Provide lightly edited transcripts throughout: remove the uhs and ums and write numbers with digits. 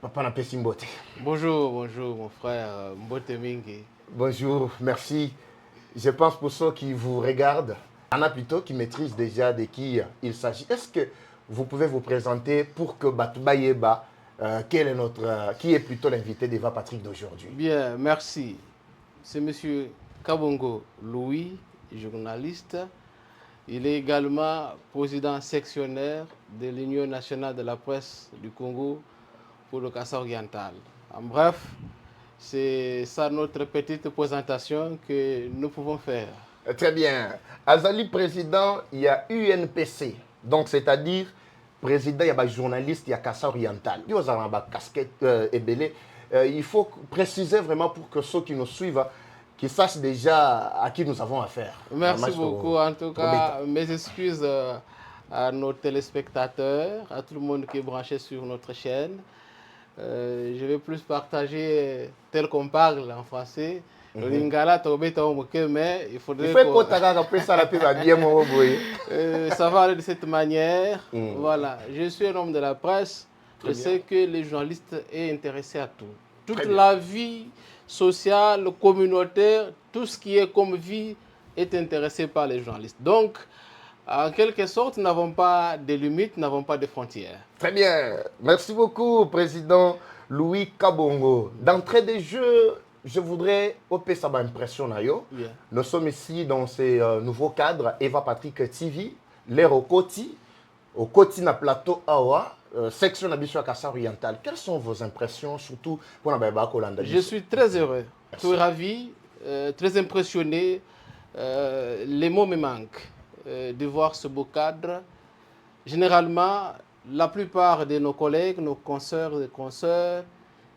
Papa Napesi Mbote. Bonjour, bonjour mon frère Mbote Mingi. Bonjour, merci. Je pense pour ceux qui vous regardent, Anna plutôt qui maîtrise déjà de qui il s'agit. Est-ce que vous pouvez vous présenter pour que Batouba Yeba, qui est plutôt l'invité d'Eva Patrick d'aujourd'hui? Bien, merci. C'est monsieur Kabongo Louis, journaliste. Il est également président sectionnaire de l'Union nationale de la presse du Congo pour le Kassai oriental. En bref, c'est ça notre petite présentation que nous pouvons faire. Très bien. Azali président, il y a UNPC. Donc, c'est-à-dire, président, il y a un journaliste, il y a Kassai oriental. Il y a une casquette ébélée. Il faut préciser vraiment pour que ceux qui nous suivent, qu'ils sachent déjà à qui nous avons affaire. Merci beaucoup. En tout cas, mes excuses à nos téléspectateurs, à tout le monde qui est branché sur notre chaîne. Je vais plus partager tel qu'on parle en français. Lingala, mais il faudrait ça va aller de cette manière. Voilà, je suis un homme de la presse. Je sais que les journalistes sont intéressés à tout. Toute la vie sociale, communautaire, tout ce qui est comme vie est intéressé par les journalistes. Donc, en quelque sorte, nous n'avons pas de limites, nous n'avons pas de frontières. Très bien. Merci beaucoup, Président Louis Kabongo. D'entrée de jeu, je voudrais opérer ça impression. Nous sommes ici dans ces nouveaux cadres, Eva Patrick TV, l'air au Koti na plateau Awa, section d'habitation à Kassai oriental. Quelles sont vos impressions, surtout pour la Baba Kolanda? Je suis très heureux, très ravi, très impressionné. Les mots me manquent de voir ce beau cadre. Généralement, la plupart de nos collègues, nos consoeurs et consoeurs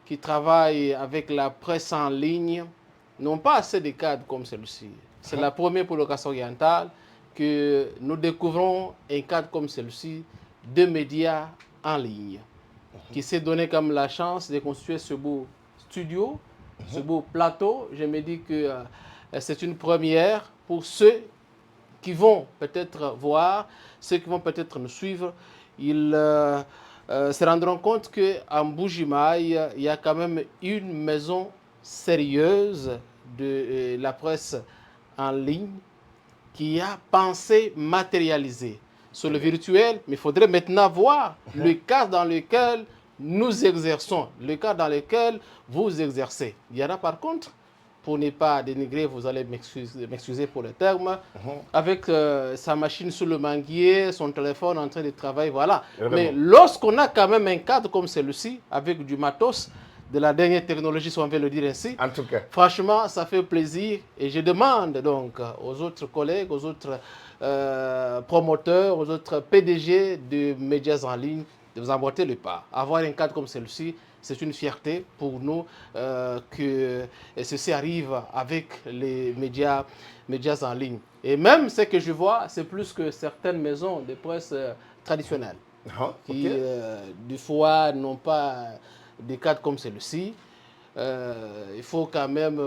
qui travaillent avec la presse en ligne n'ont pas assez de cadres comme celui-ci. C'est la première pour le Kassai oriental que nous découvrons un cadre comme celui-ci de médias en ligne qui s'est donné comme la chance de construire ce beau studio, ce beau plateau. Je me dis que c'est une première pour ceux qui vont peut-être voir, ceux qui vont peut-être nous suivre. Ils se rendront compte qu'en Bujimaï, il y a quand même une maison sérieuse de la presse en ligne qui a pensé matérialiser sur le virtuel, mais il faudrait maintenant voir le cas dans lequel nous exerçons, le cas dans lequel vous exercez. Il y en a par contre, pour ne pas dénigrer, vous allez m'excuser pour le terme, avec sa machine sous le manguier, son téléphone en train de travailler, voilà. Mais lorsqu'on a quand même un cadre comme celui-ci, avec du matos, de la dernière technologie, si on veut le dire ainsi, en tout cas, franchement, ça fait plaisir. Et je demande donc aux autres collègues, aux autres promoteurs, aux autres PDG de médias en ligne de vous emboîter le pas. Avoir un cadre comme celui-ci, c'est une fierté pour nous que ceci arrive avec les médias en ligne. Et même ce que je vois, c'est plus que certaines maisons de presse traditionnelles qui, des fois, n'ont pas des cadres comme celui-ci. Il faut quand même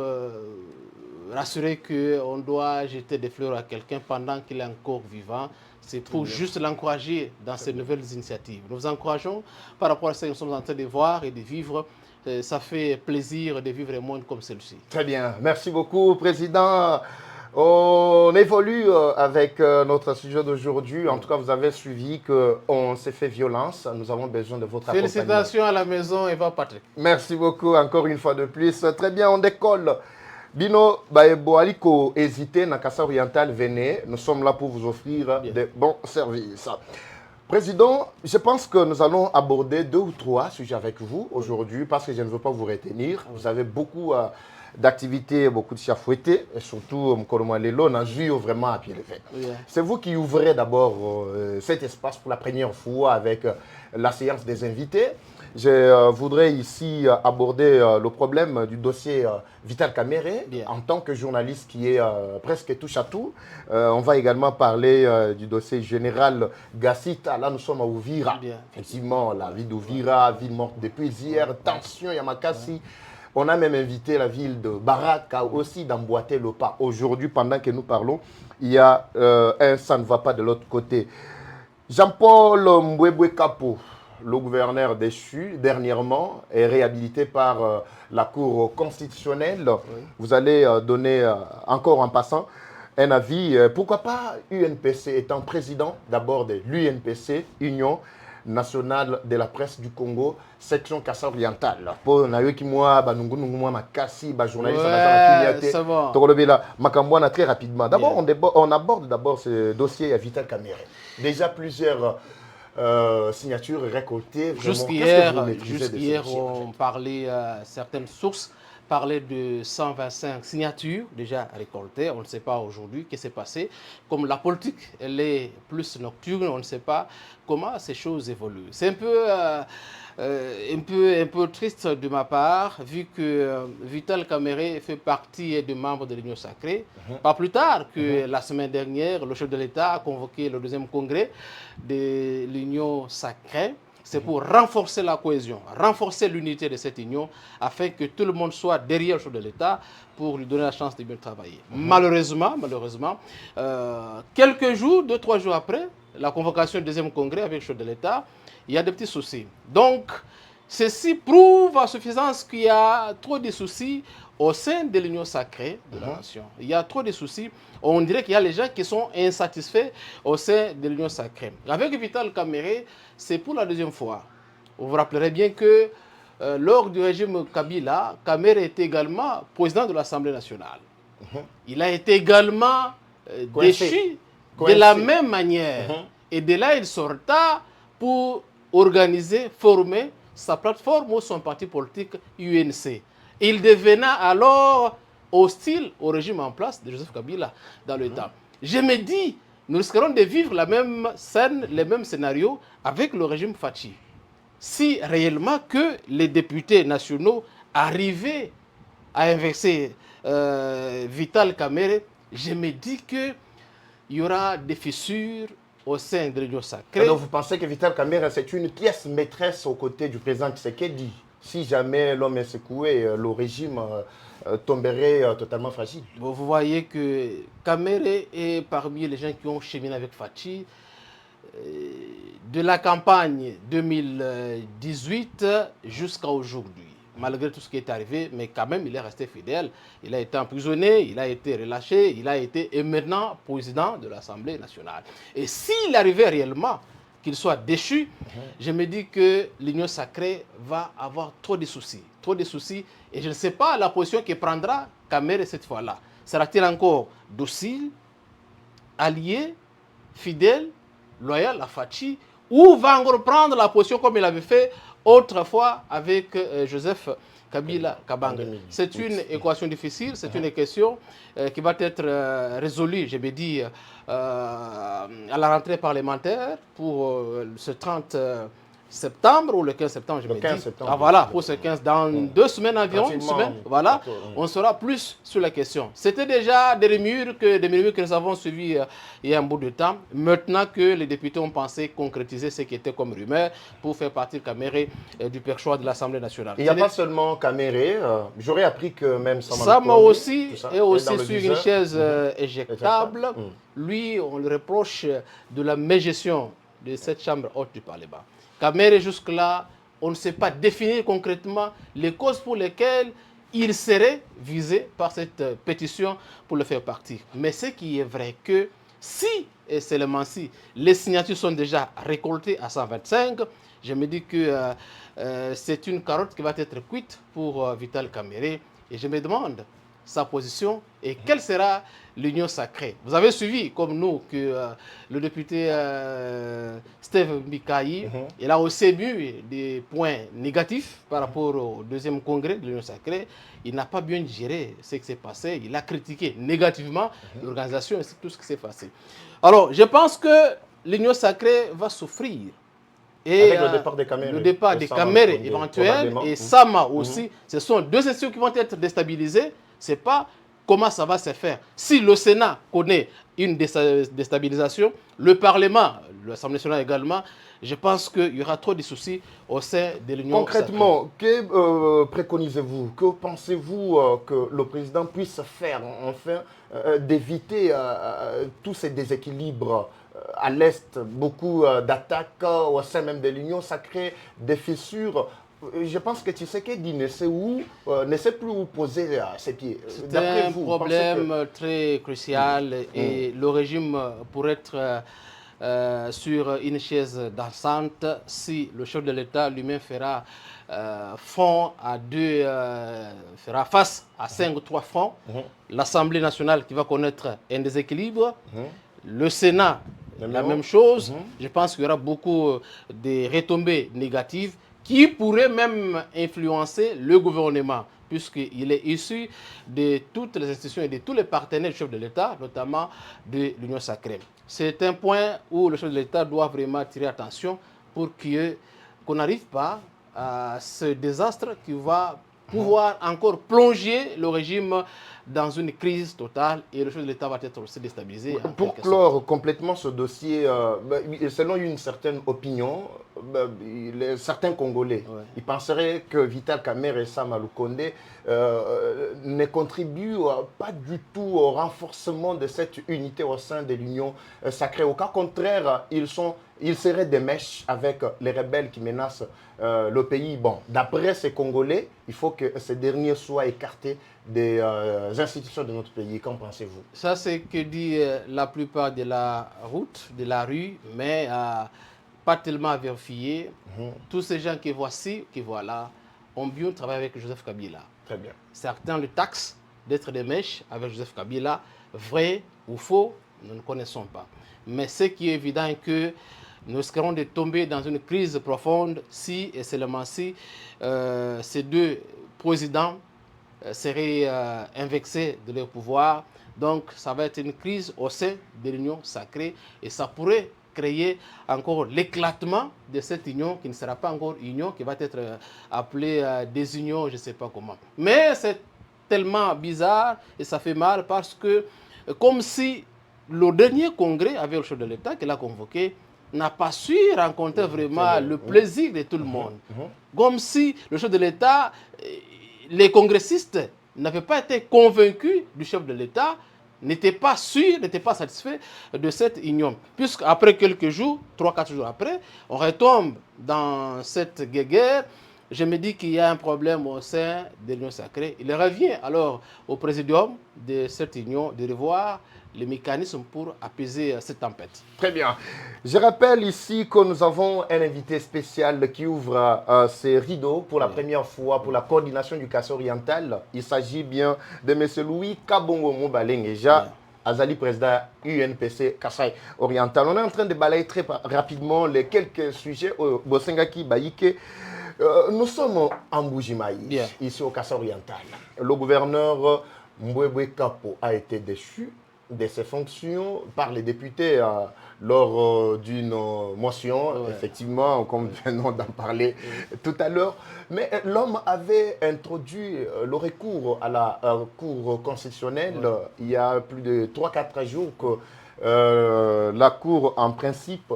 rassurer qu'on doit jeter des fleurs à quelqu'un pendant qu'il est encore vivant. C'est pour juste l'encourager dans ces nouvelles initiatives. Nous vous encourageons par rapport à ce que nous sommes en train de voir et de vivre. Ça fait plaisir de vivre un monde comme celui-ci. Très bien. Merci beaucoup, Président. On évolue avec notre sujet d'aujourd'hui. En tout cas, vous avez suivi qu'on s'est fait violence. Nous avons besoin de votre accompagnement. Félicitations à la maison, Eva Patrick. Merci beaucoup, encore une fois de plus. Très bien, on décolle. Bino, Boaliko, hésitez, Nakassa Oriental, venez. Nous sommes là pour vous offrir de bons services. Président, je pense que nous allons aborder 2 ou 3 sujets avec vous aujourd'hui parce que je ne veux pas vous retenir. Vous avez beaucoup d'activités, beaucoup de chafouettés, et surtout Mkoroma Lelo, on a vu vraiment à pied levé. C'est vous qui ouvrez d'abord cet espace pour la première fois avec la séance des invités. Je voudrais ici aborder le problème du dossier Vital Kamere en tant que journaliste qui est presque touche à tout. On va également parler du dossier général Gassita. Là, nous sommes à Ouvira. Effectivement, la ville d'Ouvira, ville morte depuis hier, tension Yamakasi. On a même invité la ville de Baraka aussi d'emboîter le pas. Aujourd'hui, pendant que nous parlons, il y a un ça ne va pas de l'autre côté. Jean-Paul Mbwebwe Kapo. le gouverneur déchu dernièrement est réhabilité par la Cour constitutionnelle. Oui. Vous allez donner encore en passant un avis. Pourquoi pas UNPC étant président d'abord de l'UNPC, Union nationale de la presse du Congo, section Kassa orientale. Pour nayoki moi banungu moi makasi ba journaliste ça va. Makambwana très rapidement. D'abord on aborde d'abord ce dossier à Vital Kamerhe. Déjà plusieurs signatures récoltées. Jusqu'hier, on parlait, certaines sources parlaient de 125 signatures déjà récoltées. On ne sait pas aujourd'hui ce qui s'est passé. Comme la politique, elle est plus nocturne, on ne sait pas comment ces choses évoluent. C'est un peu triste de ma part, vu que Vital Kamerhe fait partie des membres de l'Union sacrée. Pas plus tard que la semaine dernière, le chef de l'État a convoqué le deuxième congrès de l'Union sacrée. C'est pour renforcer la cohésion, renforcer l'unité de cette union, afin que tout le monde soit derrière le chef de l'État pour lui donner la chance de bien travailler. Malheureusement, quelques jours, 2-3 jours après la convocation du deuxième congrès avec le chef de l'État, il y a des petits soucis. Donc, ceci prouve à suffisance qu'il y a trop de soucis au sein de l'Union sacrée de la nation. Il y a trop de soucis. On dirait qu'il y a les gens qui sont insatisfaits au sein de l'Union sacrée. Avec Vital Kamerhe, c'est pour la deuxième fois. Vous vous rappellerez bien que lors du régime Kabila, Kamerhe était également président de l'Assemblée nationale. Il a été également déchu de la même manière. Et de là, il sorta pour organiser, former sa plateforme ou son parti politique UNC. Il devenait alors hostile au régime en place de Joseph Kabila dans le temps. Je me dis, nous risquerons de vivre la même scène, les mêmes scénarios avec le régime Fachi. Si réellement que les députés nationaux arrivaient à inverser Vital Kamerhe, je me dis qu'il y aura des fissures au sein de l'Union sacrée. Alors vous pensez que Vital Kamerhe, c'est une pièce maîtresse aux côtés du président Tshisekedi? Si jamais l'homme est secoué, le régime tomberait totalement fragile. Vous voyez que Kamerhe est parmi les gens qui ont cheminé avec Fachi de la campagne 2018 jusqu'à aujourd'hui. Malgré tout ce qui est arrivé, mais quand même, il est resté fidèle. Il a été emprisonné, il a été relâché, il a été et maintenant président de l'Assemblée nationale. Et s'il arrivait réellement qu'il soit déchu, je me dis que l'Union sacrée va avoir trop de soucis. Trop de soucis. Et je ne sais pas la position que prendra Kamerhe cette fois-là. Sera-t-il encore docile, allié, fidèle, loyal à Fachi, ou va encore prendre la position comme il avait fait autrefois avec Joseph Kabila Kabanga? C'est une équation difficile, c'est une question qui va être résolue, je me dis, à la rentrée parlementaire pour ce 30 septembre ou le 15 septembre, je me dis. Septembre, ah voilà, pour ce 15, dans 2 semaines environ, une semaine, voilà, on sera plus sur la question. C'était déjà des rumeurs que nous avons suivies il y a un bout de temps. Maintenant que les députés ont pensé concrétiser ce qui était comme rumeur pour faire partir Kamerhe du perchoir de l'Assemblée nationale. Il n'y a pas seulement Kamerhe, j'aurais appris que même Sama aussi est aussi sur une chaise éjectable. Lui, on le reproche de la mégestion de cette chambre haute du Parlement. Kamerhe, jusque-là, on ne sait pas définir concrètement les causes pour lesquelles il serait visé par cette pétition pour le faire partir. Mais ce qui est vrai que si, et seulement si, les signatures sont déjà récoltées à 125, je me dis que c'est une carotte qui va être cuite pour Vital Kamerhe. Et je me demande sa position et quelle sera l'union sacrée. Vous avez suivi, comme nous, que le député Steve Mikayi, il a aussi eu des points négatifs par rapport au deuxième congrès de l'union sacrée. Il n'a pas bien géré ce qui s'est passé. Il a critiqué négativement l'organisation et tout ce qui s'est passé. Alors, je pense que l'union sacrée va souffrir. Et avec le départ des Kamerhe. Le départ des Kamerhe éventuel et Sama aussi. Ce sont deux institutions qui vont être déstabilisées. Ce n'est pas comment ça va se faire. Si le Sénat connaît une déstabilisation, le Parlement, l'Assemblée nationale également, je pense qu'il y aura trop de soucis au sein de l'Union sacrée. Concrètement, que préconisez-vous, que pensez-vous que le président puisse faire enfin d'éviter tous ces déséquilibres à l'Est, beaucoup d'attaques au sein même de l'Union, ça crée des fissures. Je pense que Tshisekedi ne sait plus où poser ses pieds. C'est un problème très crucial et le régime pourrait être sur une chaise dansante si le chef de l'État lui-même fera fera face à 5 ou 3 fronts. L'Assemblée nationale qui va connaître un déséquilibre, le Sénat, la même chose. Je pense qu'il y aura beaucoup de retombées négatives qui pourraient même influencer le gouvernement, puisqu'il est issu de toutes les institutions et de tous les partenaires du chef de l'État, notamment de l'Union sacrée. C'est un point où le chef de l'État doit vraiment attirer attention pour qu'on n'arrive pas à ce désastre qui va pouvoir encore plonger le régime dans une crise totale et le chef de l'État va être aussi déstabilisé. Pour clore complètement ce dossier, selon une certaine opinion, certains Congolais, ils penseraient que Vital Kamerhe et Sam Lukonde ne contribuent pas du tout au renforcement de cette unité au sein de l'Union sacrée. Au cas contraire, ils seraient des mèches avec les rebelles qui menacent le pays. Bon, d'après ces Congolais, il faut que ces derniers soient écartés des institutions de notre pays. Qu'en pensez-vous? Ça, c'est ce que dit la plupart de la route, de la rue, mais pas tellement vérifié. Tous ces gens qui voient ci, qui voient là, ont bien travaillé avec Joseph Kabila. Très bien. Certains le taxent d'être des mèches avec Joseph Kabila. Vrai ou faux, nous ne connaissons pas. Mais ce qui est évident est que nous risquerons de tomber dans une crise profonde si et seulement si ces deux présidents seraient invexés de leur pouvoir. Donc, ça va être une crise au sein de l'Union sacrée et ça pourrait créer encore l'éclatement de cette union qui ne sera pas encore union, qui va être appelée désunion, je ne sais pas comment. Mais c'est tellement bizarre et ça fait mal parce que, comme si le dernier congrès avec le chef de l'État qu'il a convoqué n'a pas su rencontrer vraiment le plaisir de tout le monde. Comme si le chef de l'État, les congressistes n'avaient pas été convaincus du chef de l'État, n'étaient pas sûrs, n'étaient pas satisfaits de cette union. Puisqu'après quelques jours, 3-4 jours après, on retombe dans cette guerre. Je me dis qu'il y a un problème au sein de l'Union sacrée. Il revient alors au présidium de cette union de revoir les mécanismes pour apaiser cette tempête. Très bien. Je rappelle ici que nous avons un invité spécial qui ouvre ses rideaux pour la première fois pour la coordination du Kassai oriental. Il s'agit bien de M. Louis Kabongo Mobalengeja, Azali, président UNPC Kassai oriental. On est en train de balayer très rapidement les quelques sujets au Bosengaki Baïke. Nous sommes en Bujimaï, ici au Kassai oriental. Le gouverneur Mbwebwe Kapo a été déchu de ses fonctions par les députés lors d'une motion, effectivement, comme nous venons d'en parler tout à l'heure. Mais l'homme avait introduit le recours à la Cour constitutionnelle il y a plus de 3-4 jours que la Cour, en principe,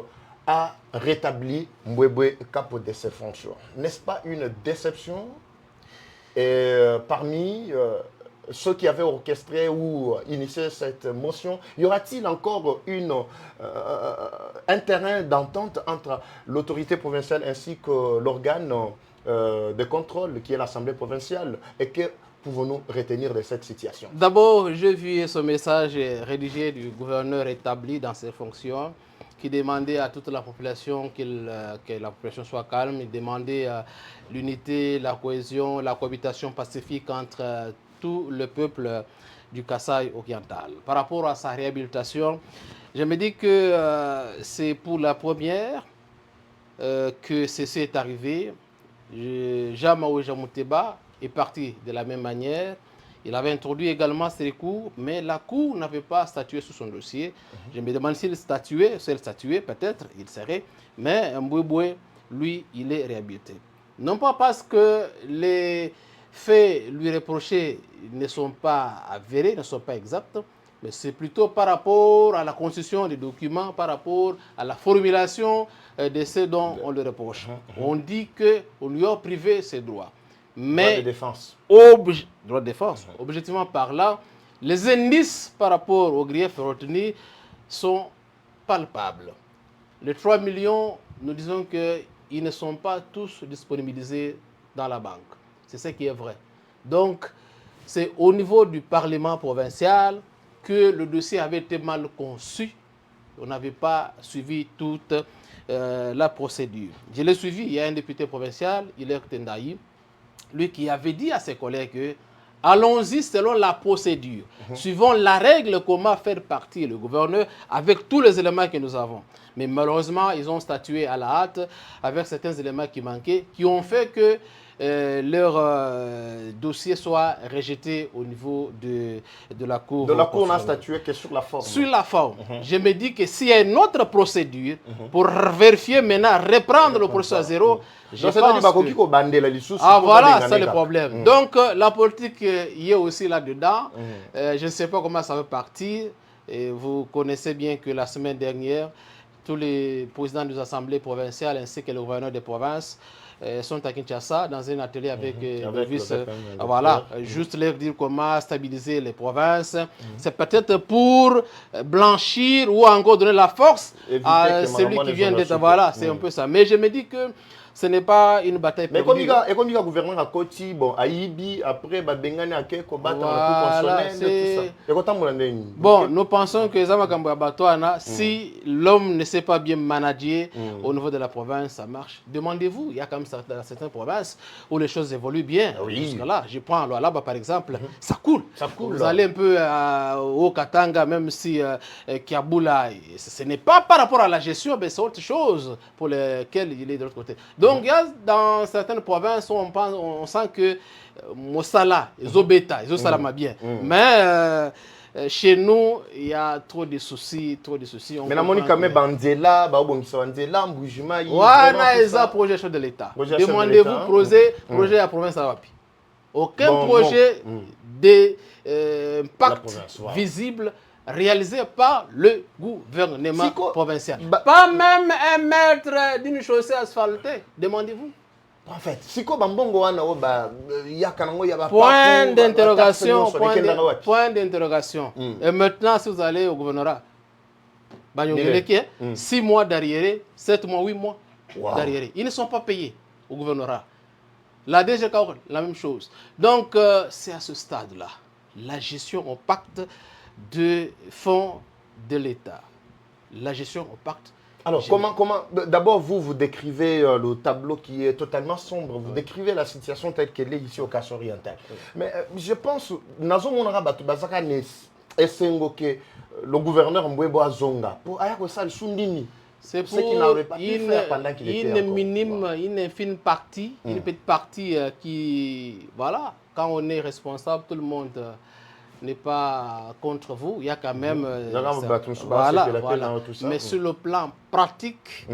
a rétabli Mbwebwe Kapo de ses fonctions. N'est-ce pas une déception? Et parmi ceux qui avaient orchestré ou initié cette motion, y aura-t-il encore un terrain d'entente entre l'autorité provinciale ainsi que l'organe de contrôle qui est l'Assemblée provinciale? Et que pouvons-nous retenir de cette situation? D'abord, j'ai vu ce message rédigé du gouverneur établi dans ses fonctions qui demandait à toute la population que la population soit calme, il demandait l'unité, la cohésion, la cohabitation pacifique entre tout le peuple du Kassai oriental. Par rapport à sa réhabilitation, je me dis que c'est pour la première que ceci est arrivé. Jean Maoué Mouteba est parti de la même manière. Il avait introduit également ses recours, mais la Cour n'avait pas statué sur son dossier. Je me demande s'il statuait, peut-être, il serait. Mais Mbwebwe, lui, il est réhabilité. Non pas parce que les faits lui reprochés ne sont pas avérés, ne sont pas exacts, mais c'est plutôt par rapport à la constitution des documents, par rapport à la formulation de ce dont on le reproche. On dit qu'on lui a privé ses droits. Mais droit de défense. Droit de défense. Objectivement parlant, les indices par rapport aux griefs retenus sont palpable. Les 3 millions, nous disons qu'ils ne sont pas tous disponibilisés dans la banque. C'est ce qui est vrai. Donc, c'est au niveau du Parlement provincial que le dossier avait été mal conçu. On n'avait pas suivi toute la procédure. Je l'ai suivi, il y a un député provincial, Hilaire Tendayi, lui qui avait dit à ses collègues que allons-y selon la procédure. Suivons la règle, comment faire partie le gouverneur avec tous les éléments que nous avons. Mais malheureusement, ils ont statué à la hâte avec certains éléments qui manquaient, qui ont fait que leur dossier soit rejeté au niveau de la Cour. De la Cour, on a statué que sur la forme. Sur la forme. Je me dis que s'il y a une autre procédure pour vérifier maintenant, reprendre le processus à zéro, je pense que... Ah voilà, c'est le problème. Donc la politique y est aussi là-dedans. Je ne sais pas comment ça va partir. Et vous connaissez bien que la semaine dernière, tous les présidents des assemblées provinciales ainsi que le gouverneur des provinces sont à Kinshasa dans un atelier avec le vice. Voilà, juste leur dire comment stabiliser les provinces. C'est peut-être pour blanchir ou encore donner la force à celui qui vient d'être. Voilà, c'est un peu ça. Mais je me dis que ce n'est pas une bataille perdue. Mais comme il y a le gouvernement à Koti, bon, à Ibi, après, Bengani à Keko, bon, nous pensons que si l'homme ne sait pas bien manager au niveau de la province, ça marche. Demandez-vous, il y a quand même certaines provinces où les choses évoluent bien. Jusque là, je prends Lualaba par exemple, ça coule. Vous allez un peu au Katanga, même si Kiaboula, ce n'est pas par rapport à la gestion, mais c'est autre chose pour lesquelles il est de l'autre côté. Donc, il y a dans certaines provinces où on sent que Mossala, Zobeta, Zosalama bien. Mais chez nous, il y a trop de soucis, Mais la Monica quand même Bandela, Bandela, Mboujima, il y a un projet de l'État. Demandez-vous projet à la province à Wapi. Aucun projet d'impact visible réalisé par le gouvernement provincial. Pas même 1 mètre d'une chaussée asphaltée. Demandez-vous. En fait, si quoi bambongo il y a point d'interrogation, point d'interrogation. Et maintenant, si vous allez au gouvernorat, 6 mois d'arriéré, 7 mois, 8 mois d'arriéré. Ils ne sont pas payés au gouvernorat. La DGK, la même chose. Donc, c'est à ce stade-là. La gestion au pacte de fonds de l'État. La gestion au pacte. Alors, comment d'abord, vous décrivez le tableau qui est totalement sombre. Vous décrivez la situation telle qu'elle est ici au Kasso oriental. Mais je pense, le gouverneur Mbouebo Azonga, pour Ayako Sundini, c'est pour une infime partie, une petite partie qui, voilà, quand on est responsable, tout le monde n'est pas contre vous. Il y a quand même... voilà. Mais sur le plan pratique...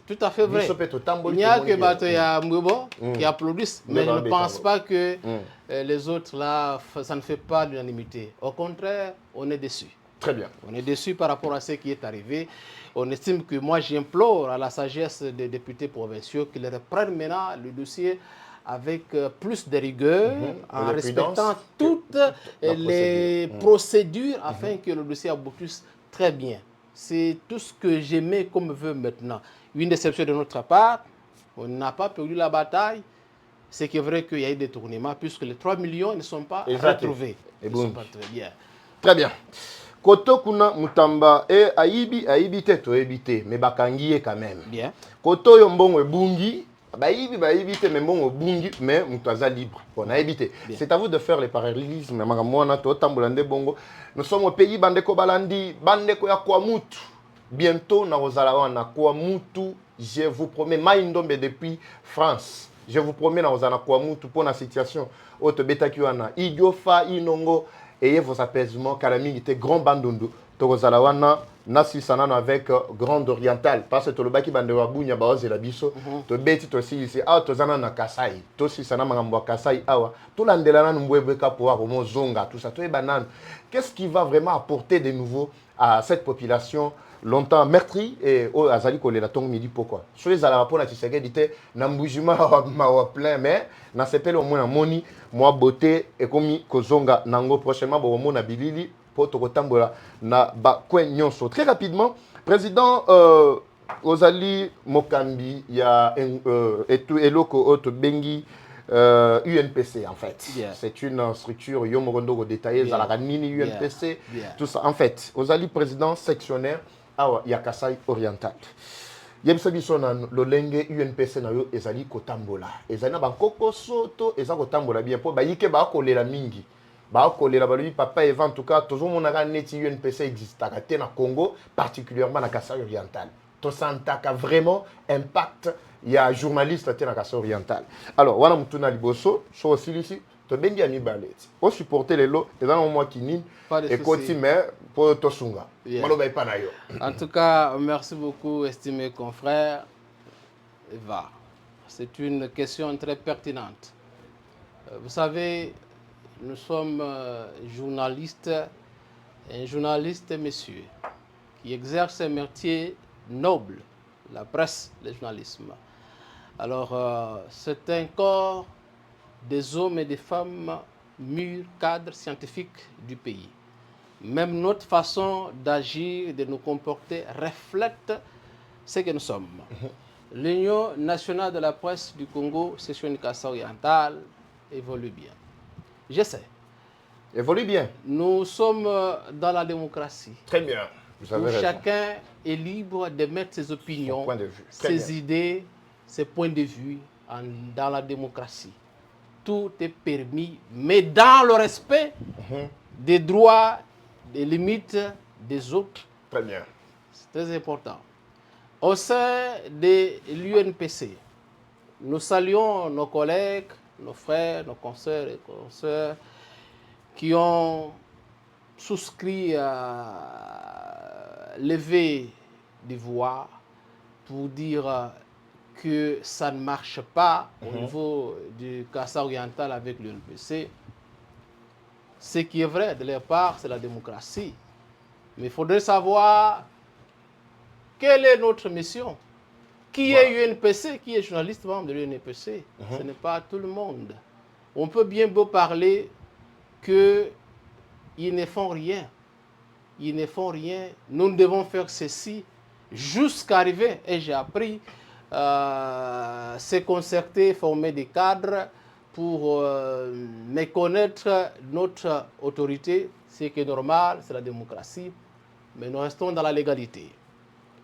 tout à fait vrai. Il n'y a que Batoya Mbouebo qui applaudissent, mais je ne pense pas que les autres, là, ça ne fait pas l'unanimité. Au contraire, on est déçus. Très bien. On est déçus par rapport à ce qui est arrivé. On estime que moi, j'implore à la sagesse des députés provinciaux qu'ils reprennent maintenant le dossier avec plus de rigueur, en respectant toutes les procédures afin que le dossier aboutisse très bien. C'est tout ce que j'aimais comme veut maintenant. Une déception de notre part, on n'a pas perdu la bataille. C'est qui est vrai qu'il y a eu des détournements, puisque les 3 millions ne sont pas retrouvés. Ils ne sont pas très bien. Très bien. Koto kuna mutamba aibi te éviter mais bakangiye quand même. Bien. Koto yombongo ebungi Baïbi te membongo bungi mais mutaza libre. On a évité. C'est à vous de faire les parallélismes. Nous sommes au pays bandeko balandi bandeko ya Kwamutu. Bientôt na ozalawana Kwamutu, je vous promets Maindombe depuis France. Je vous promets na ozana Kwamutu pour la situation auto betakiwana Idiofa Inongo. Ayez vos apaisements, Kalami était grand bandundu. Togozalawana, Nasi Sanano avec Grande Orientale. Parce que tout le baki bandewa bunya baoze la biso. To beti to si ici, ah to zana na Kasai. To si sana mangambo Kasai awa. Tout l'andelana n'mbouebeka pour avoir zonga, tout ça. To e banane. Qu'est-ce qui va vraiment apporter de nouveau à cette population longtemps meurtri et au azali kolela tong midi pourquoi sur les ala rapport na Tshisekedi dit na mbujima ma plein mais na sepele au moins na moni moi beauté et comme kozonga nango prochainement bo mona bilili pour tokotambola na bakwe nyonso. Très rapidement, président Ozali Mokambi, il y a Eloko Oto Bengi UNPC en fait. Yeah. C'est une structure Yomorondo détaillée, Zalaranini UNPC, tout ça. En fait, Ozali président sectionnaire à Yakasai Oriental. Yebisa biso na lolenge UNPC na yo ezali kotambola. Ezali na bankoko soto eza kotambola bien po bayike ba kolela mingi. Ba kolela ba lui papa Eva en tout cas toujours mon neti UNPC existe à na Congo particulièrement na Kasai Oriental. To santaka vraiment impact il y a journaliste à na Kasai Oriental. Alors wana mutuna liboso so osilisi to bengi ami baleti. O supporter les lots et dans un mois qui nine et continuer pour to sunga. En tout cas, merci beaucoup, estimé confrère Eva. C'est une question très pertinente. Vous savez, nous sommes journalistes, un journaliste, messieurs, qui exerce un métier noble, la presse, le journalisme. Alors, c'est un corps des hommes et des femmes mûrs, cadres scientifiques du pays. Même notre façon d'agir, de nous comporter, reflète ce que nous sommes. L'Union nationale de la presse du Congo, section Kasai Oriental, évolue bien. Je sais. Évolue bien. Nous sommes dans la démocratie. Très bien. Vous avez raison. Chacun est libre de mettre ses opinions, ses idées, ses points de vue dans la démocratie. Tout est permis, mais dans le respect des droits, des limites des autres. Très bien. C'est très important. Au sein de l'UNPC, nous saluons nos collègues, nos frères, nos consoeurs et consoeurs qui ont souscrit à lever des voix pour dire que ça ne marche pas au niveau du Kasai Oriental avec l'UNPC. Ce qui est vrai de leur part, c'est la démocratie. Mais il faudrait savoir quelle est notre mission. Qui est UNPC, qui est journaliste membre de l'UNPC. Ce n'est pas tout le monde. On peut bien beau parler qu'ils ne font rien. Ils ne font rien. Nous devons faire ceci jusqu'à arriver. Et j'ai appris se concerter, former des cadres pour méconnaître notre autorité. Ce qui est normal, c'est la démocratie. Mais nous restons dans la légalité.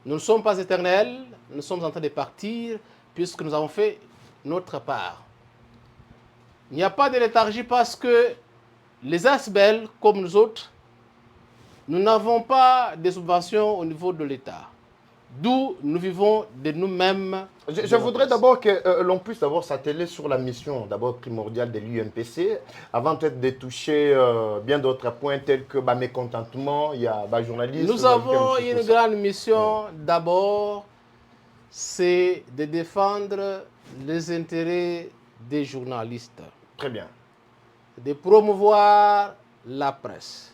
Nous ne sommes pas éternels, nous sommes en train de partir puisque nous avons fait notre part. Il n'y a pas de léthargie parce que les ASBEL, comme nous autres, nous n'avons pas de subventions au niveau de l'État. D'où nous vivons de nous-mêmes. Je voudrais d'abord que l'on puisse d'abord s'atteler sur la mission d'abord primordiale de l'UNPC, avant peut-être de toucher bien d'autres points tels que mécontentement, il y a journalistes. Nous avons une grande mission d'abord, c'est de défendre les intérêts des journalistes. Très bien. De promouvoir la presse.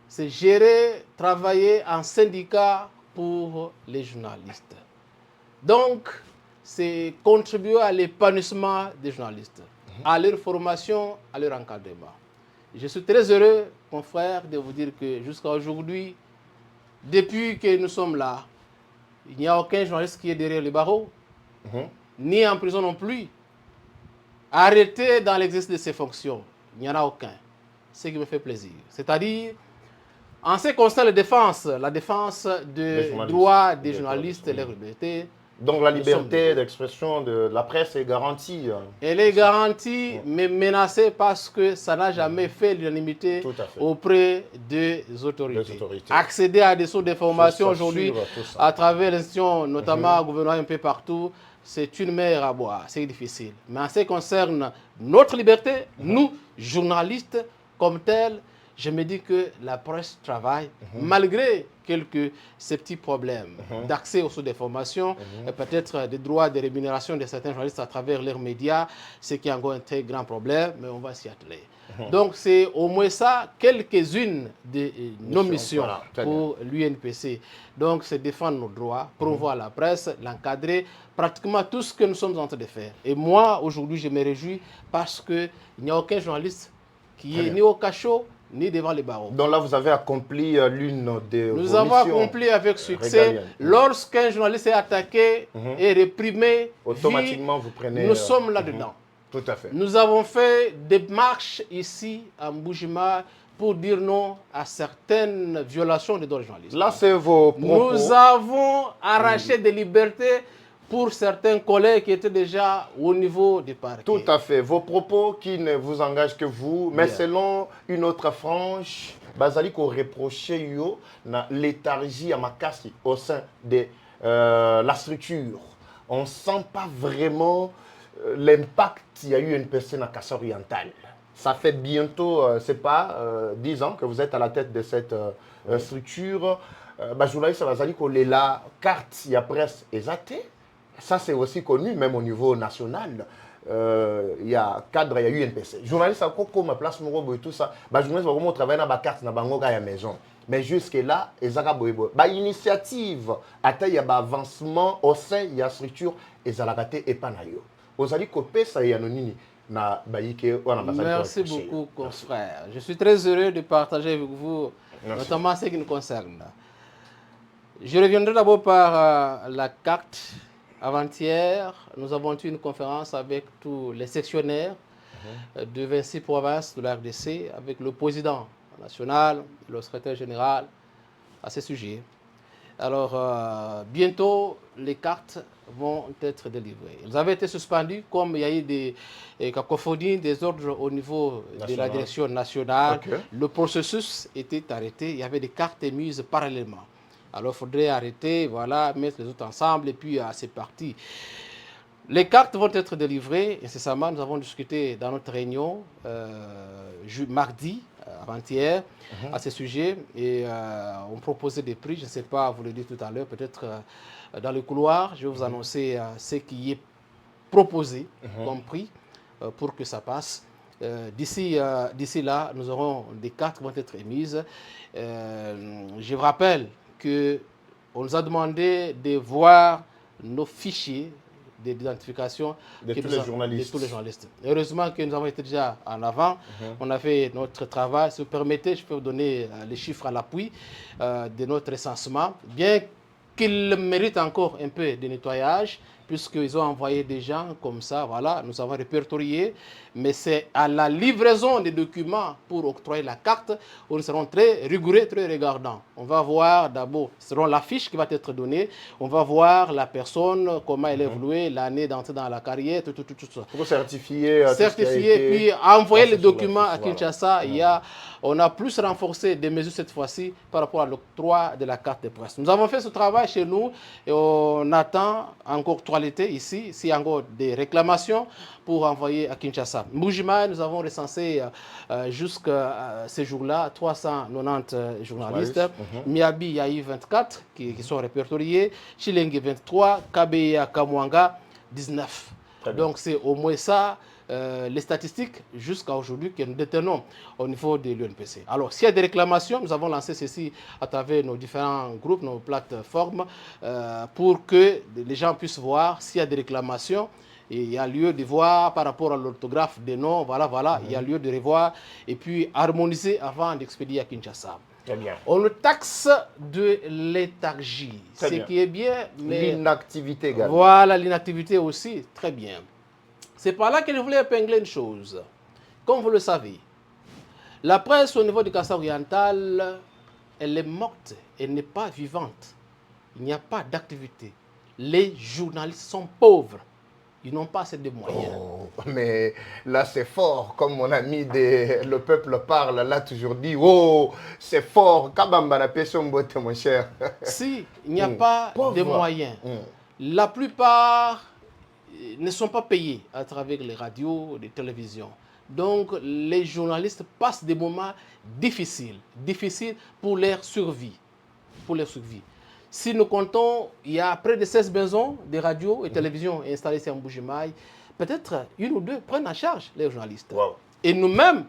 C'est gérer, travailler en syndicat pour les journalistes. Donc, c'est contribuer à l'épanouissement des journalistes, à leur formation, à leur encadrement. Je suis très heureux, confrère, de vous dire que jusqu'à aujourd'hui, depuis que nous sommes là, il n'y a aucun journaliste qui est derrière les barreaux, ni en prison non plus. Arrêté dans l'exercice de ses fonctions, il n'y en a aucun. Ce qui me fait plaisir. C'est-à-dire, en ce qui concerne la défense des droits des journalistes et les libertés. Donc la liberté d'expression de la presse est garantie. Elle est garantie, mais menacée parce que ça n'a jamais fait l'unanimité auprès des autorités. Accéder à des sources d'information aujourd'hui, à travers les institutions, notamment au gouvernement un peu partout, c'est une mer à boire, c'est difficile. Mais en ce qui concerne notre liberté, nous, journalistes comme tels, je me dis que la presse travaille, malgré ces petits problèmes d'accès aux sources d'information, et peut-être des droits de rémunération de certains journalistes à travers leurs médias, ce qui est encore un très grand problème, mais on va s'y atteler. Donc c'est au moins ça, quelques-unes de nos missions pour l'UNPC. Donc c'est défendre nos droits, promouvoir la presse, l'encadrer, pratiquement tout ce que nous sommes en train de faire. Et moi, aujourd'hui, je me réjouis parce qu'il n'y a aucun journaliste qui est ni au cachot, ni devant les barreaux. Donc là, vous avez accompli l'une de vos Nous avons missions accompli avec succès. régaliennes. Lorsqu'un journaliste est attaqué et réprimé, Automatiquement, vous prenez... nous sommes là-dedans. Tout à fait. Nous avons fait des marches ici à Mbuji-Mayi pour dire non à certaines violations des droits journalistes. Là, c'est vos propos. Nous avons arraché des libertés pour certains collègues qui étaient déjà au niveau du parquet. Tout à fait. Vos propos qui ne vous engagent que vous, mais selon une autre frange, Bazali ko reproché yo na léthargie à Makassi au sein de la structure. On ne sent pas vraiment l'impact qu'il y a eu une personne à Kassai Oriental. Ça fait bientôt, c'est pas 10 ans que vous êtes à la tête de cette structure. Journaliste Bazali ko la carte, il y a presque exaté. Ça, c'est aussi connu, même au niveau national. Il y a cadre, il y a eu UNPC. Journaliste, à quoi ma place, et tout ça. Journaliste, va travailler dans la carte, dans la maison. Mais jusque-là, il y a une initiative, il y a un avancement au sein de la structure, et ça l'a et pas naïo. Vous allez copier ça, il y a Merci beaucoup, confrère. Je suis très heureux de partager avec vous, notamment ce qui nous concerne. Je reviendrai d'abord par la carte. Avant-hier, nous avons eu une conférence avec tous les sectionnaires de 26 provinces de la RDC, avec le président national, le secrétaire général à ce sujet. Alors, bientôt, les cartes vont être délivrées. Elles avaient été suspendues comme il y a eu des cacophonies, des ordres au niveau de la direction nationale. Le processus était arrêté, il y avait des cartes émises parallèlement. Alors, il faudrait arrêter, voilà, mettre les autres ensemble et puis c'est parti. Les cartes vont être délivrées incessamment. Nous avons discuté dans notre réunion mardi, avant-hier, à ce sujet. Et on proposait des prix, je ne sais pas, vous le dites tout à l'heure, peut-être dans le couloir. Je vais vous annoncer ce qui est proposé comme prix pour que ça passe. D'ici là, nous aurons des cartes qui vont être émises. Je vous rappelle qu'on nous a demandé de voir nos fichiers d'identification de tous les journalistes. Heureusement que nous avons été déjà en avant. On a fait notre travail. Si vous permettez, je peux vous donner les chiffres à l'appui de notre recensement. Bien qu'il mérite encore un peu de nettoyage, puisqu'ils ont envoyé des gens comme ça, voilà, nous avons répertorié, mais c'est à la livraison des documents pour octroyer la carte où nous serons très rigoureux, très regardants. On va voir d'abord, selon la fiche qui va être donnée, on va voir la personne, comment elle a évolué, l'année d'entrée dans la carrière, tout ça. Pour certifier. Certifier, puis envoyer les documents à Kinshasa. On a plus renforcé des mesures cette fois-ci par rapport à l'octroi de la carte de presse. Nous avons fait ce travail chez nous et on attend encore actualité ici, s'il y a encore des réclamations pour envoyer à Kinshasa. Mbuji-Mayi, nous avons recensé jusqu'à ces jours-là 390 journalistes. Miabi, il y a eu 24 qui sont répertoriés. Chilengi, 23. Kabeya, Kamwanga, 19. Donc c'est au moins ça, les statistiques jusqu'à aujourd'hui que nous détenons au niveau de l'UNPC. Alors s'il y a des réclamations, nous avons lancé ceci à travers nos différents groupes, nos plateformes, pour que les gens puissent voir s'il y a des réclamations. Et il y a lieu de voir par rapport à l'orthographe des noms, voilà, il y a lieu de revoir et puis harmoniser avant d'expédier à Kinshasa. Très bien. On le taxe de léthargie, ce qui est bien. L'inactivité également. Voilà, l'inactivité aussi, très bien. C'est par là que je voulais épingler une chose. Comme vous le savez, la presse au niveau du Kassai oriental, elle est morte, elle n'est pas vivante. Il n'y a pas d'activité. Les journalistes sont pauvres. Ils n'ont pas assez de moyens. Oh, mais là, c'est fort. Comme mon ami Le Peuple parle, l'a toujours dit. Oh, c'est fort. Kabamba na peso mbote, mon cher. Si, il n'y a pas de moyens. La plupart ne sont pas payés à travers les radios, les télévisions. Donc, les journalistes passent des moments difficiles pour leur survie. Si nous comptons, il y a près de 16 maisons de radio et télévision installées ici en Mbuji-Mayi. Peut-être une ou deux prennent en charge les journalistes. Wow. Et nous-mêmes,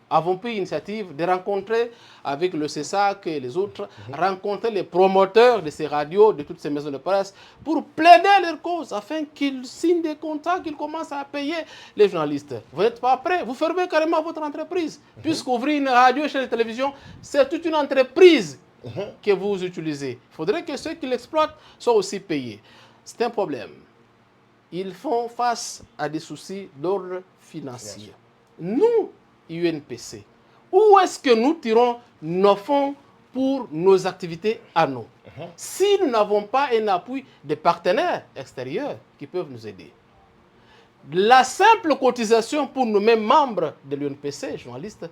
avons pris l'initiative de rencontrer avec le CESAC et les autres, rencontrer les promoteurs de ces radios, de toutes ces maisons de presse, pour plaider leur cause, afin qu'ils signent des contrats, qu'ils commencent à payer les journalistes. Vous n'êtes pas prêts, vous fermez carrément votre entreprise. Puisqu'ouvrir une radio, chaîne de télévision, c'est toute une entreprise que vous utilisez. Il faudrait que ceux qui l'exploitent soient aussi payés. C'est un problème. Ils font face à des soucis d'ordre financier. Nous, UNPC, où est-ce que nous tirons nos fonds pour nos activités à nous si nous n'avons pas un appui des partenaires extérieurs qui peuvent nous aider? La simple cotisation pour nous-mêmes membres de l'UNPC, journalistes,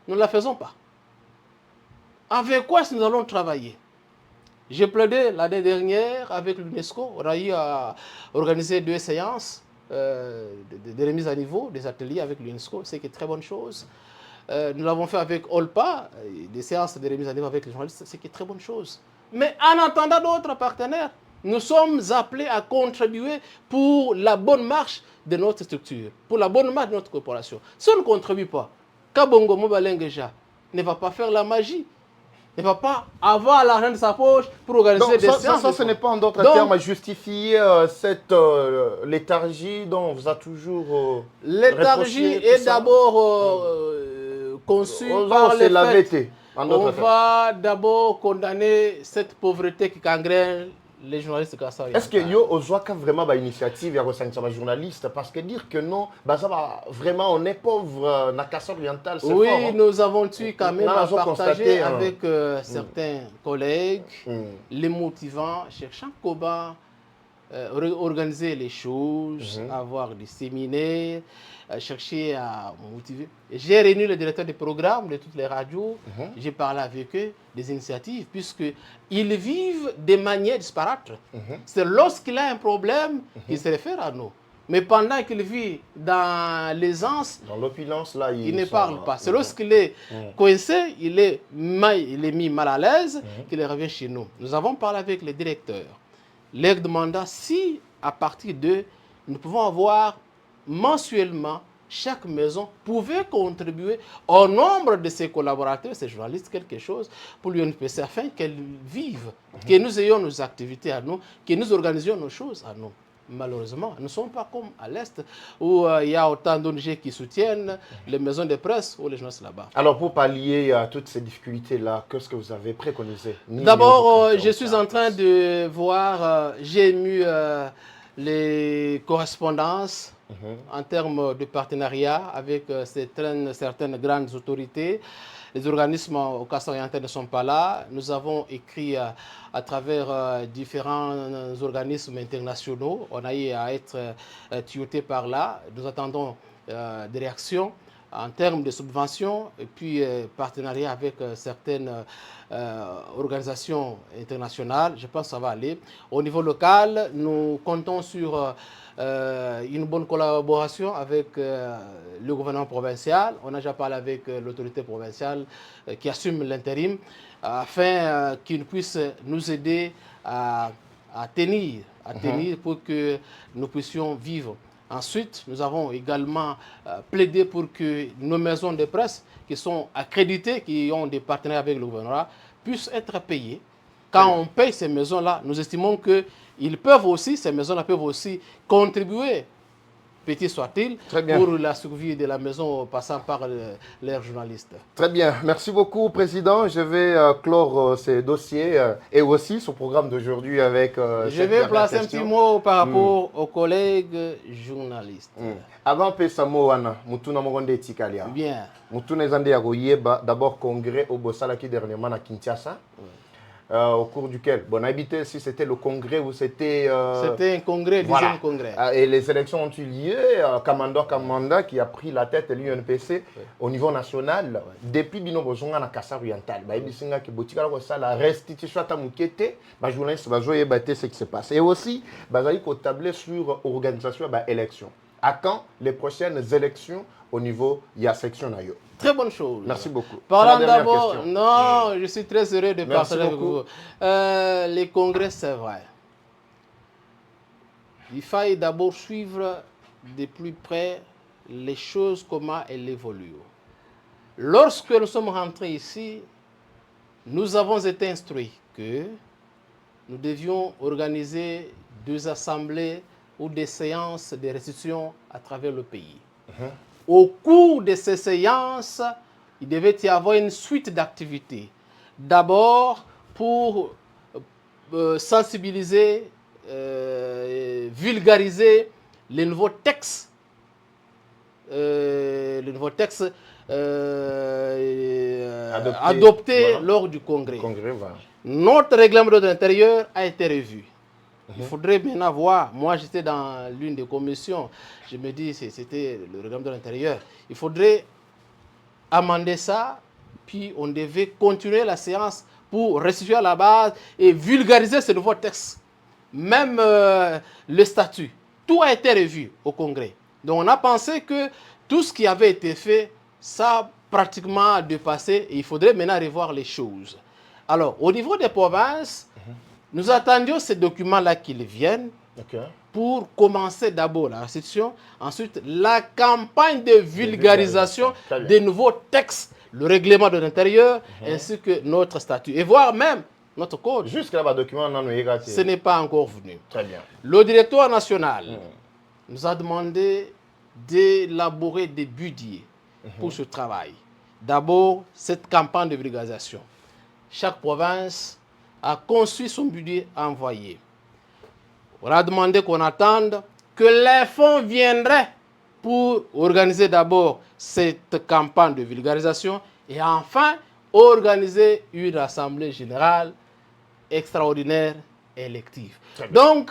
nous ne la faisons pas. Avec quoi est-ce que nous allons travailler? J'ai plaidé l'année dernière avec l'UNESCO. On a eu à organiser 2 séances de remise à niveau des ateliers avec l'UNESCO. C'est une très bonne chose. Nous l'avons fait avec OLPA, des séances de remise à niveau avec les journalistes. C'est une très bonne chose. Mais en attendant d'autres partenaires, nous sommes appelés à contribuer pour la bonne marche de notre structure, pour la bonne marche de notre corporation. Si on ne contribue pas, Kabongo Mobalengeja ne va pas faire la magie. Il ne va pas avoir l'argent de sa poche pour organiser des séances. Ça, ce n'est pas en d'autres termes à justifier cette léthargie dont on vous a toujours léthargie est d'abord conçue par les faits. On va d'abord condamner cette pauvreté qui gangrène les journalistes. Est-ce que yo ozwaka vraiment initiative ya ressentir les journalistes parce que dire que non, vraiment on est pauvre na Kassai oriental, c'est oui, fort. Oui, nous avons eu quand même à partager avec certains collègues, les motivants, cherchant comment organiser les choses, avoir des séminaires, chercher à motiver. J'ai réuni le directeur des programmes de toutes les radios, j'ai parlé avec eux des initiatives, puisqu'ils vivent de manière disparate. C'est lorsqu'il a un problème qu'il se réfère à nous. Mais pendant qu'il vit dans l'aisance, dans l'opulence, là, il ne parle pas. C'est lorsqu'il est coincé, il est mis mal à l'aise, qu'il revient chez nous. Nous avons parlé avec les directeurs. Leur demanda si, à partir de, nous pouvons avoir mensuellement, chaque maison pouvait contribuer au nombre de ses collaborateurs, ses journalistes, quelque chose pour l'UNPC, afin qu'elles vivent, que nous ayons nos activités à nous, que nous organisions nos choses à nous. Malheureusement, nous ne sommes pas comme à l'Est, où il y a autant d'ONG qui soutiennent les maisons de presse ou les journalistes là-bas. Alors, pour pallier à toutes ces difficultés-là, qu'est-ce que vous avez préconisé? D'abord, je suis en train de voir, j'ai ému les correspondances en termes de partenariat avec certaines grandes autorités. Les organismes au Kassai oriental ne sont pas là. Nous avons écrit à travers différents organismes internationaux. On a eu à être tuyautés par là. Nous attendons des réactions en termes de subventions et puis partenariat avec certaines organisations internationales. Je pense que ça va aller. Au niveau local, nous comptons sur une bonne collaboration avec le gouvernement provincial. On a déjà parlé avec l'autorité provinciale qui assume l'intérim afin qu'il puisse nous aider à tenir pour que nous puissions vivre. Ensuite, nous avons également plaidé pour que nos maisons de presse qui sont accréditées, qui ont des partenaires avec le gouvernement, puissent être payées. Quand on paye ces maisons-là, nous estimons que ces maisons-là peuvent aussi contribuer, petit soit-il, pour la survie de la maison passant par leurs journalistes. Très bien. Merci beaucoup, Président. Je vais clore ces dossiers et aussi ce programme d'aujourd'hui avec... je vais placer un petit mot par rapport aux collègues journalistes. Avant Pesamo Wana, Mutuna Moronde Tikalia. Bien. Mutuna Zande Yagoyeba, d'abord congrès au Bossala qui dernièrement à Kinshasa. Au cours duquel, bon, habité si c'était le congrès ou c'était... c'était un congrès, voilà. Congrès. Et les élections ont eu lieu. Kamanda qui a pris la tête de l'UNPC au niveau national. Depuis Bino Bozonga na Kassai oriental. Baïbisinga qui botika la restitution à Mukete, les journalistes bazoye battre ce qui se passe. Et aussi, bazaï ko tabler sur organisation de l'élection. À quand les prochaines élections au niveau de la section Nayo? Très bonne chose. Merci beaucoup. Parlant d'abord, non, je suis très heureux de partager avec vous. Les congrès, c'est vrai. Il faut d'abord suivre de plus près les choses, comment elles évoluent. Lorsque nous sommes rentrés ici, nous avons été instruits que nous devions organiser 2 assemblées ou des séances de restitution à travers le pays. Au cours de ces séances, il devait y avoir une suite d'activités. D'abord, pour sensibiliser, vulgariser les nouveaux textes, adoptés voilà, lors du Congrès. Voilà. Notre règlement de l'intérieur a été revu. Il faudrait maintenant voir, moi j'étais dans l'une des commissions, je me dis c'était le règlement de l'intérieur, il faudrait amender ça, puis on devait continuer la séance pour restituer à la base et vulgariser ce nouveau texte. Même le statut, tout a été revu au Congrès. Donc on a pensé que tout ce qui avait été fait, ça a pratiquement dépassé et il faudrait maintenant revoir les choses. Alors au niveau des provinces, nous attendions ces documents-là qu'ils viennent pour commencer d'abord la restitution, ensuite la campagne de vulgarisation des nouveaux textes, le règlement de l'intérieur ainsi que notre statut et voire même notre code. Jusqu'à là, document, ce n'est pas encore venu. Très bien. Le directoire national nous a demandé d'élaborer des budgets pour ce travail. D'abord, cette campagne de vulgarisation. Chaque province a conçu son budget à envoyer. On a demandé qu'on attende que les fonds viendraient pour organiser d'abord cette campagne de vulgarisation et enfin organiser une assemblée générale extraordinaire élective. Donc,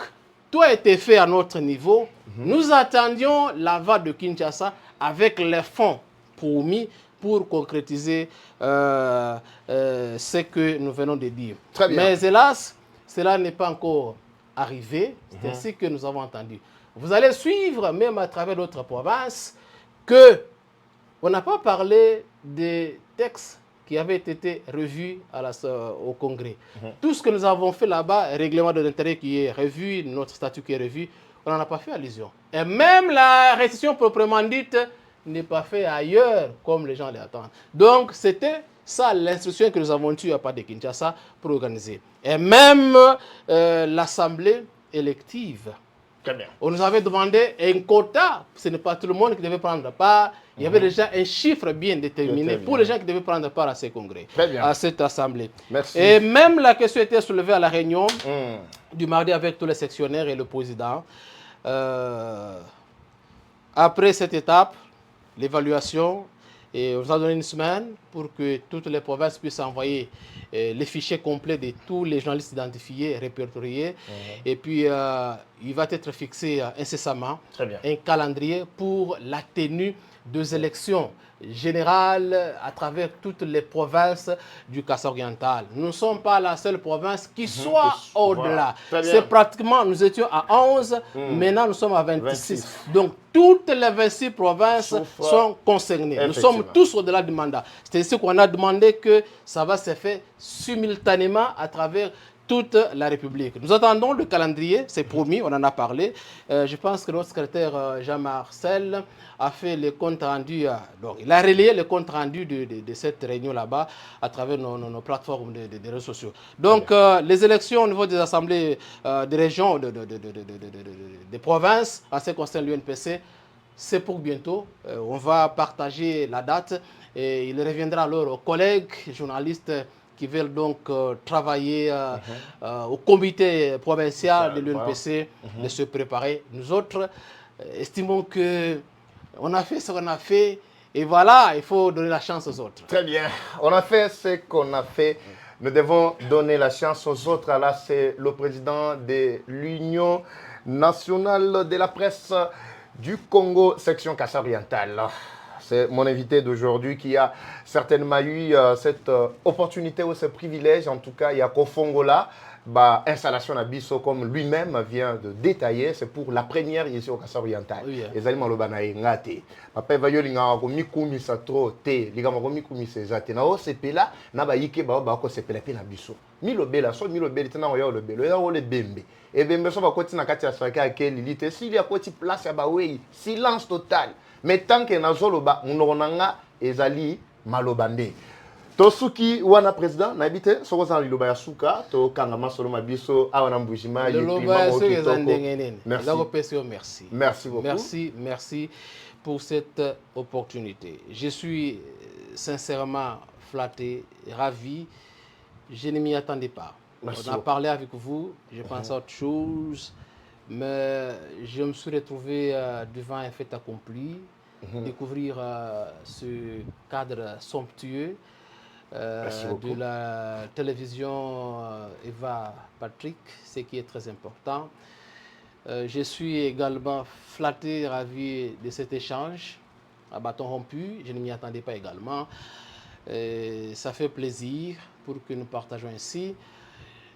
tout a été fait à notre niveau. Nous attendions l'aval de Kinshasa avec les fonds promis pour concrétiser ce que nous venons de dire. Mais hélas, cela n'est pas encore arrivé. C'est ainsi que nous avons entendu. Vous allez suivre, même à travers d'autres provinces, qu'on n'a pas parlé des textes qui avaient été revus au Congrès. Tout ce que nous avons fait là-bas, règlement de l'intérêt qui est revu, notre statut qui est revu, on n'en a pas fait allusion. Et même la restitution proprement dite n'est pas faite ailleurs comme les gens l'attendent. Donc c'était ça l'instruction que nous avons eue à part de Kinshasa pour organiser. Et même l'assemblée élective. On nous avait demandé un quota, ce n'est pas tout le monde qui devait prendre part. Il y avait déjà un chiffre bien déterminé pour les gens qui devaient prendre part à ces congrès, à cette assemblée. Merci. Et même la question était soulevée à la réunion du mardi avec tous les sectionnaires et le président. Après cette étape, l'évaluation, et on nous a donné une semaine pour que toutes les provinces puissent envoyer les fichiers complets de tous les journalistes identifiés, répertoriés. Et puis, il va être fixé incessamment un calendrier pour la tenue des élections générales à travers toutes les provinces du Kassai oriental. Nous ne sommes pas la seule province qui soit au-delà. C'est pratiquement, nous étions à 11, maintenant nous sommes à 26. Donc, toutes les 26 provinces sont concernées. Nous sommes tous au-delà du mandat. C'est ici qu'on a demandé que ça va se faire simultanément à travers toute la République. Nous attendons le calendrier, c'est promis, on en a parlé. Je pense que notre secrétaire Jean-Marcel a fait le compte rendu, donc il a relayé le compte rendu de cette réunion là-bas à travers nos plateformes de réseaux sociaux. Donc les élections au niveau des assemblées des régions, des provinces, en ce qui concerne l'UNPC, c'est pour bientôt. On va partager la date et il reviendra alors aux collègues journalistes qui veulent donc travailler au comité provincial de l'UNPC de se préparer. Nous autres estimons qu'on a fait ce qu'on a fait et voilà, il faut donner la chance aux autres. Très bien, on a fait ce qu'on a fait. Nous devons donner la chance aux autres. Là, c'est le président de l'Union nationale de la presse du Congo, section Kassai oriental. C'est mon invité d'aujourd'hui qui a certainement eu cette opportunité ou ce privilège. En tout cas, il y a Kofongola, installation à Bisso, comme lui-même vient de détailler. C'est pour la première ici au Kassai oriental. Et Zali Malobana est ngate. Papa va yoli nga ko mikumi sa trop te. Liga ma ko mikumi se zate. Na o sepela na ba yike ba ko sepela pe na Bisso. Milobela so milobela tena o ya le belo ya o le bembe. Et bembe so ba koti na kati ya saka akeli lite. S'il y a koti place ya ba wei, silence total. Mais tant que nazoloba munonanga ezali malobande. Tosuki wana président n'habite soko za liloba ya suka to kangama solo mabiso awana mbujima merci. Merci beaucoup. Merci pour cette opportunité. Je suis sincèrement flatté, ravi. Je ne m'y attendais pas. Merci On a parlé avec vous, je pensais à autre chose, mais je me suis retrouvé devant un fait accompli, découvrir ce cadre somptueux de la télévision Eva Patrick, ce qui est très important. Je suis également flatté, ravi de cet échange à bâton rompu. Je ne m'y attendais pas également. Ça fait plaisir pour que nous partageons ainsi.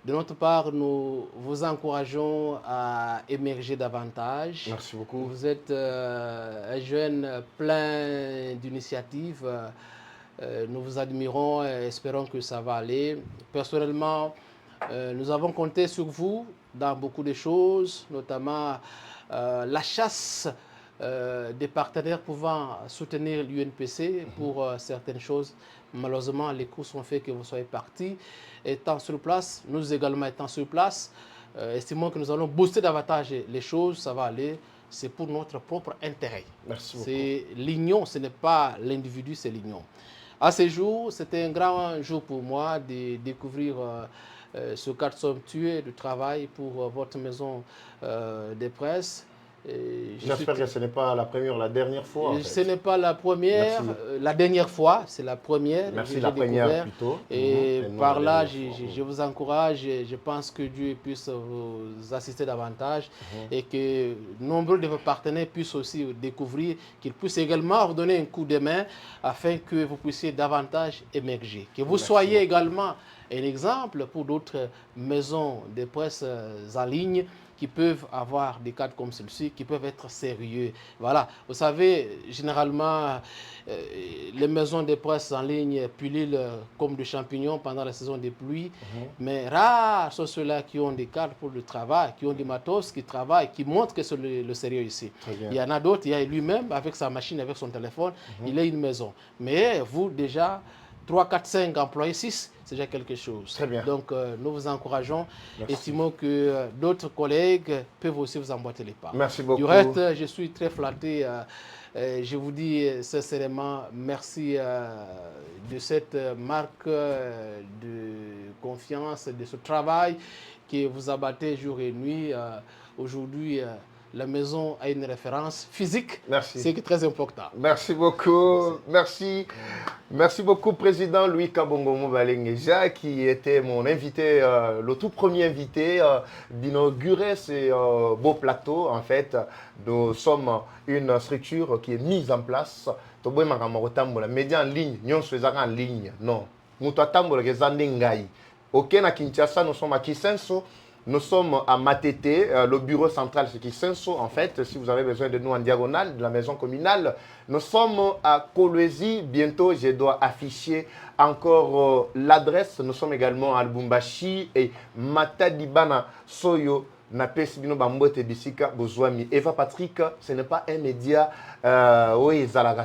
De notre part, nous vous encourageons à émerger davantage. Merci beaucoup. Vous êtes un jeune plein d'initiatives. Nous vous admirons et espérons que ça va aller. Personnellement, nous avons compté sur vous dans beaucoup de choses, notamment la chasse des partenaires pouvant soutenir l'UNPC pour certaines choses. Malheureusement, les cours ont fait que vous soyez partis. Étant sur place, nous également étant sur place, estimons que nous allons booster davantage les choses, ça va aller. C'est pour notre propre intérêt. Merci beaucoup. C'est l'union, ce n'est pas l'individu, c'est l'union. À ce jour, c'était un grand jour pour moi de découvrir ce cadre somptueux de travail pour votre maison de presse. J'espère que ce n'est pas la première, la dernière fois. En fait. Ce n'est pas la première, la dernière fois, c'est la première. Merci, la première plutôt. Et par là, je vous encourage, je pense que Dieu puisse vous assister davantage et que nombreux de vos partenaires puissent aussi découvrir, qu'ils puissent également vous donner un coup de main afin que vous puissiez davantage émerger. Que vous soyez également un exemple pour d'autres maisons de presse en ligne qui peuvent avoir des cadres comme celui-ci, qui peuvent être sérieux. Voilà, vous savez, généralement, les maisons de presse en ligne pullulent comme des champignons pendant la saison des pluies, mais rares sont ceux-là qui ont des cadres pour le travail, qui ont des matos, qui travaillent, qui montrent que c'est le sérieux ici. Il y en a d'autres, il y a lui-même, avec sa machine, avec son téléphone, il a une maison. Mais vous, déjà, 3, 4, 5 employés, 6, c'est déjà quelque chose. Très bien. Donc, nous vous encourageons. Estimons que d'autres collègues peuvent aussi vous emboîter les pas. Merci beaucoup. Du reste, je suis très flatté. Je vous dis sincèrement merci de cette marque de confiance, de ce travail que vous abattez jour et nuit. Aujourd'hui, la maison a une référence physique. Merci. C'est très important. Merci beaucoup. Merci. Merci beaucoup, Président Louis Kabongo Mobalengeja, qui était mon invité, le tout premier invité d'inaugurer ce beau plateau. En fait, nous sommes une structure qui est mise en place. Les médias en ligne, nous sommes en ligne. Non. Nous sommes à Kinshasa, nous sommes à Kisenso. Nous sommes à Matete, le bureau central, c'est Kisenso. En fait, si vous avez besoin de nous en diagonale, de la maison communale, nous sommes à Kolwezi. Bientôt, je dois afficher encore l'adresse. Nous sommes également à Lubumbashi et Matadibana Soyo. Eva Patrick, ce n'est pas un média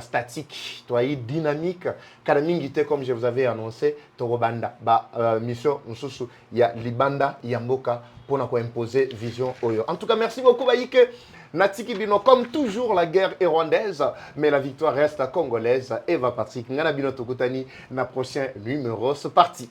statique, dynamique. Comme je vous avais annoncé, Torobanda, mission, il y a Libanda, Yamboka, pour nous imposer vision. En tout cas, merci beaucoup, Baïke. Natiki Bino, comme toujours, la guerre est rwandaise, mais la victoire reste congolaise. Eva Patrick, Ngana Bino Tokutani, na prochain numéro, c'est parti.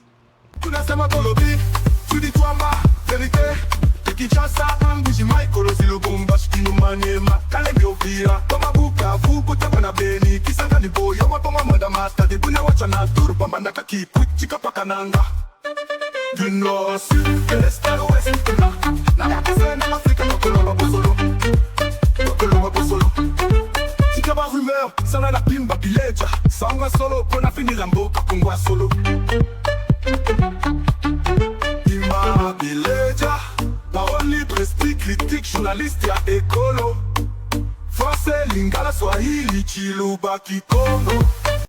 Kinshasa, Ambuji, Michael, Zilo, Bombash, Kinumaniema, Kalemi, Ovira, Toma Buka, Fuku, Tabana, Beni, Kisanga, Nibo, Yama, Toma, Madamata, de Bunya, Wachana, Turba, Mandaki, Chika, Pakananga. Du nord au sud, de l'est à l'ouest, la scène en Afrique, Tokoloba, Bosolo, Tokoloba, Bosolo. Tikaba, rumeur, Sana, la Pimba, Bileja, Sanga, Solo, Pona, Fini, Lambo, Kapungwa, Solo. Pimba, Bileja. Parole libre, esprit critique, journaliste et écolo. Français, Lingala, Swahili, Chiluba, Kikono.